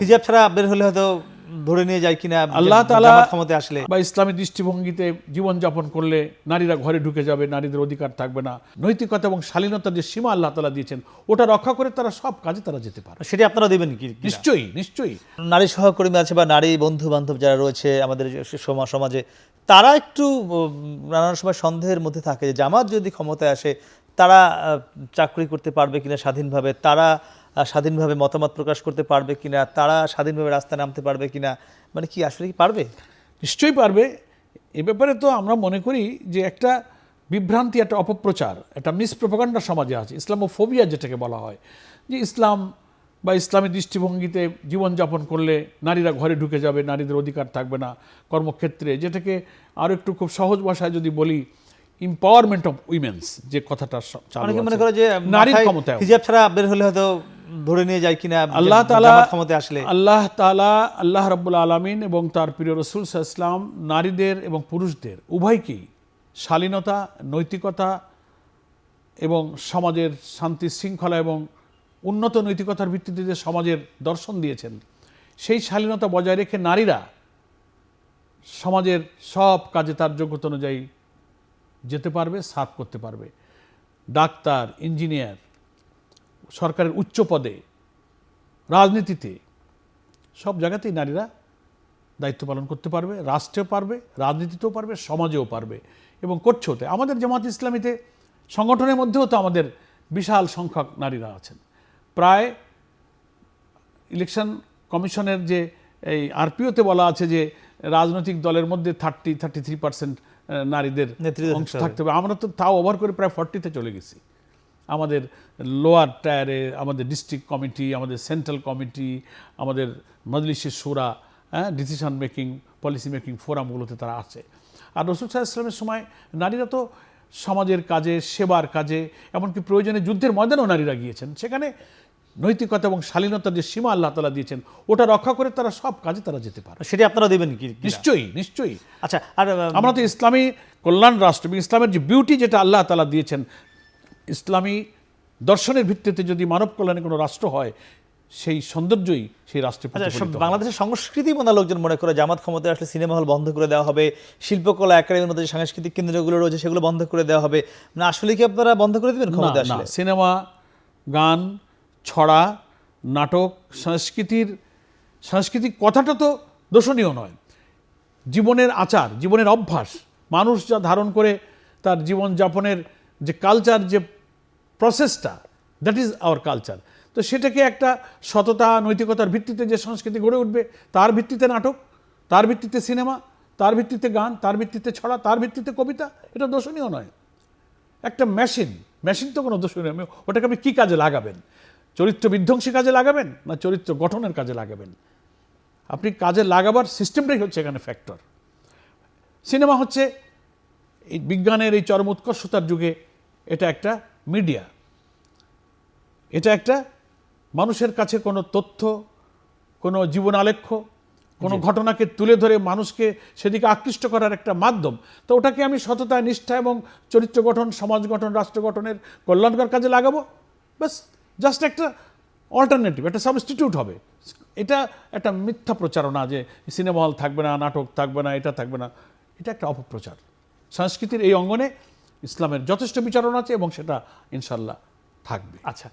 হিজাব ছাড়া বের হলে হয়তো ধরে নিয়ে যায় কিনা আল্লাহ তাআলা জামাত ক্ষমতায় আসলে বা ইসলামী দৃষ্টিভঙ্গিতে জীবনযাপন করলে নারীরা ঘরে ঢুকে যাবে, নারীদের অধিকার থাকবে না, নৈতিকতা এবং শালীনতার যে সীমা আল্লাহ তাআলা দিয়েছেন ওটা রক্ষা করে তারা সব কাজে তারা যেতে পারে। সেটা আপনারা দেবেন কি? নিশ্চয়ই নিশ্চয়ই। নারী সহকর্মী আছে বা নারী বন্ধু বান্ধব যারা রয়েছে আমাদের সমাজে, তারা একটু নানান সময় সন্দেহের মধ্যে থাকে যে জামাত যদি ক্ষমতায় আসে তারা চাকরি করতে পারবে কিনা স্বাধীনভাবে, তারা স্বাধীনভাবে মতামত প্রকাশ করতে পারবে কিনা, তারা স্বাধীনভাবে রাস্তায় নামতে পারবে কিনা, মানে কি আসলে কি পারবে? নিশ্চয়ই পারবে। এ ব্যাপারে তো আমরা মনে করি যে একটা বিভ্রান্তি, একটা অপপ্রচার, একটা মিসপ্রোপাগান্ডা সমাজে আছে, ইসলামোফোবিয়া যেটাকে বলা হয়, যে ইসলাম বা ইসলামী দৃষ্টিভঙ্গিতে জীবনযাপন করলে নারীরা ঘরে ঢুকে যাবে, নারীদের অধিকার থাকবে না কর্মক্ষেত্রে, যেটাকে আরও একটু খুব সহজ ভাষায় যদি বলি এম্পাওয়ারমেন্ট অফ উইমেন্স, যে কথাটা অনেকে মনে করে যে নারীর ক্ষমতায় হিজাব ছাড়া বের হলে হয়তো ধরে নিয়ে যায় কিনা আল্লাহ তাআলা ক্ষমতায় আসলে। আল্লাহ রাব্বুল আলামিন এবং তার প্রিয় রাসূল সাল্লাল্লাহু আলাইহি ওয়াসাল্লাম নারীদের এবং পুরুষদের উভয়কেই শালীনতা, নৈতিকতা এবং সমাজের শান্তি শৃঙ্খলা এবং উন্নত নৈতিকতার ভিত্তিতে যে সমাজের দর্শন দিয়েছেন, সেই শালীনতা বজায় রেখে নারীরা সমাজের সব কাজে তার যোগ্যতা অনুযায়ী যেতে পারবে, সার্ভ করতে পারবে। ডাক্তার, ইঞ্জিনিয়ার, সরকারের উচ্চ পদে, রাজনীতিতে, সব জায়গাতেই নারীরা দায়িত্ব পালন করতে পারবে, রাষ্ট্রেও পারবে, রাজনীতিতেও পারবে, সমাজেও পারবে এবং করছে হতে। আমাদের জামাত ইসলামীতে সংগঠনের মধ্যেও তো আমাদের বিশাল সংখ্যক নারীরা আছেন। প্রায় ইলেকশন কমিশনের যে এই আরপিওতে বলা আছে যে রাজনৈতিক দলের মধ্যে 33% নারীদের অংশ থাকতে হবে। আমরা তো তাও ওভার করে প্রায় 40-তে চলে গেছি। আমাদের লোয়ার টায়ারে আমাদের ডিস্ট্রিক্ট কমিটি, আমাদের সেন্ট্রাল কমিটি, আমাদের মজলিসে শুরা, ডিসিশন মেকিং, পলিসি মেকিং ফোরামগুলোতে তারা আছে। আর রাসূল সাল্লাল্লাহু আলাইহি ওয়াসাল্লামের সময় নারীরা তো সমাজের কাজে, সেবার কাজে, এমনকি প্রয়োজনে যুদ্ধের ময়দানেও নারীরা গিয়েছেন। সেখানে নৈতিকতা এবং শালীনতার যে সীমা আল্লাহ তাআলা দিয়েছেন ওটা রক্ষা করে তারা সব কাজে তারা যেতে পারে। সেটা আপনারা দেবেন কি? নিশ্চয়ই নিশ্চয়ই। আচ্ছা, আর আমরা তো ইসলামী কল্যাণ রাষ্ট্র এবং ইসলামের যে বিউটি যেটা আল্লাহ তাআলা দিয়েছেন, ইসলামী দর্শনের ভিত্তিতে যদি মানব কল্যাণে কোনো রাষ্ট্র হয়, সেই সৌন্দর্যই সেই রাষ্ট্রে প্রতিফলিত হয়। বাংলাদেশের সংস্কৃতি মনা লোকজন মনে করে জামাত ক্ষমতায় আসলে সিনেমা হল বন্ধ করে দেওয়া হবে, শিল্পকলা একাডেমির মধ্যে যে সাংস্কৃতিক কেন্দ্রগুলো রয়েছে সেগুলো বন্ধ করে দেওয়া হবে। না, আসলে কি আপনারা বন্ধ করে দেবেন ক্ষমতায় আসলে? সিনেমা, গান, ছড়া, নাটক, সাংস্কৃতিক কথাটা তো দোষণীয় নয়। জীবনের আচার, জীবনের অভ্যাস, মানুষ যা ধারণ করে তার জীবনযাপনের যে কালচার, যে প্রসেসটা, দ্যাট ইজ আওয়ার কালচার। তো সেটাকে একটা সততা, নৈতিকতার ভিত্তিতে যে সংস্কৃতি গড়ে উঠবে, তার ভিত্তিতে নাটক, তার ভিত্তিতে সিনেমা, তার ভিত্তিতে গান, তার ভিত্তিতে ছড়া, তার ভিত্তিতে কবিতা, এটা দোষণীয় নয়। একটা মেশিন তো কোনো দোষণীয় নয়। ওটাকে আপনি কী কাজে লাগাবেন? চরিত্র বিধ্বংসী কাজে লাগাবেন না চরিত্র গঠনের কাজে লাগাবেন? আপনি কাজে লাগাবার সিস্টেমটাই হচ্ছে এখানে ফ্যাক্টর। সিনেমা হচ্ছে এই বিজ্ঞানের এই চরম উৎকর্ষতার যুগে এটা একটা মিডিয়া, এটা একটা মানুষের কাছে কোনো তথ্য, কোনো জীবন আলেখ্য, কোনো ঘটনাকে তুলে ধরে মানুষকে সেদিকে আকৃষ্ট করার একটা মাধ্যম। তো ওটাকে আমি সততা, নিষ্ঠা এবং চরিত্র গঠন, সমাজ গঠন, রাষ্ট্র গঠনের কল্যাণকর কাজে লাগাবো, ব্যাস। জাস্ট একটা অল্টারনেটিভ, একটা সাবস্টিটিউট হবে। এটা একটা মিথ্যা প্রচারণা যে সিনেমা হল থাকবে না, নাটক থাকবে না, এটা থাকবে না। এটা একটা অপপ্রচার। সংস্কৃতির এই অঙ্গনে ইসলামের যথেষ্ট বিচারণ আছে এবং সেটা ইনশাল্লাহ থাকবে। আচ্ছা।